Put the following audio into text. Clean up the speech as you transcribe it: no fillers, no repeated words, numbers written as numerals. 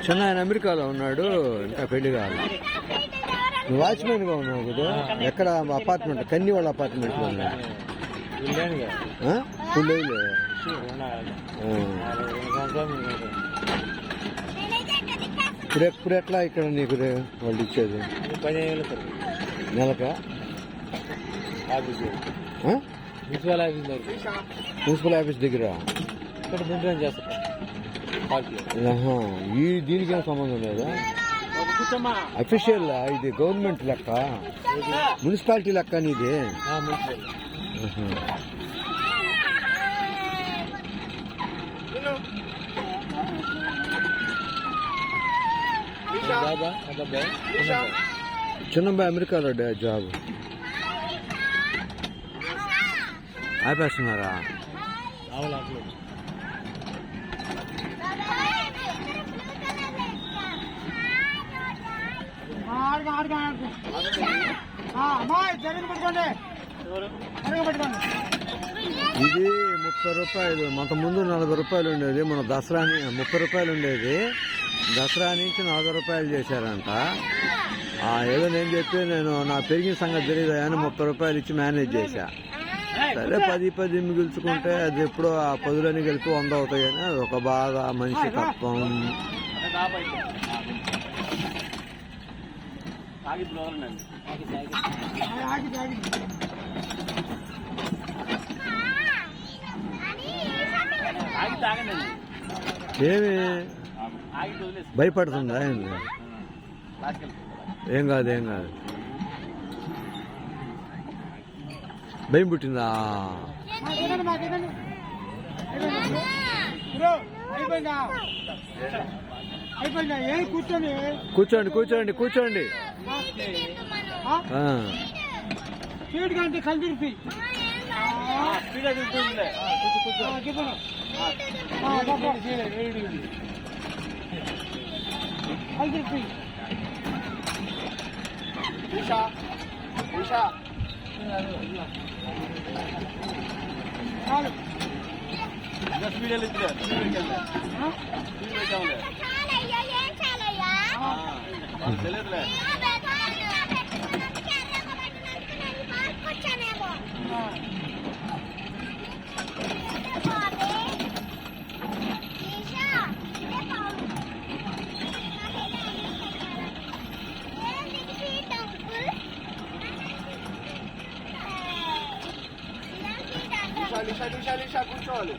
చిన్న ఆయన అమెరికాలో ఉన్నాడు, ఇంకా పెళ్లి కావాలి. నువ్వు వాచ్మెన్ గా ఉన్నావు కదా, ఎక్కడ అపార్ట్మెంట్? కన్ని వాళ్ళ అపార్ట్మెంట్ లో ఉన్నాడు. ఇప్పుడు ఎట్లా ఇక్కడ నీకు వాళ్ళు ఇచ్చేది? 15,000 నెలకా? మున్సిపల్ ఆఫీస్ దగ్గర చేస్తారు. ఈ దీనికి ఏం సంబంధం లేదా? అఫీషియల్ ఇది గవర్నమెంట్ లెక్క, మున్సిపాలిటీ లెక్క ఇది. చిన్నబ్బాయి అమెరికాలో జాబ్ ఆపేస్తున్నారా? ఇది 30 రూపాయలు, అంత ముందు 40 రూపాయలు ఉండేది. మన దసరా 30 రూపాయలు ఉండేది, దసరా నుంచి 40 రూపాయలు చేశారంట. ఏదో నేను చెప్పి నా పెరిగిన సంగతి తెలియదు అని 30 రూపాయలు ఇచ్చి మేనేజ్ చేశా. సరే 10 మిగుల్చుకుంటే అది ఎప్పుడో ఆ 10 కలిపి 100 అవుతాయని అది ఒక బాగా మనిషి తత్వం. ఏమి భయపడుతుందా? ఏం కాదు భయం పుట్టిందా? కూర్చోండి కూర్చోండి కూర్చోండి. Lisha, కూర్చోవాలి.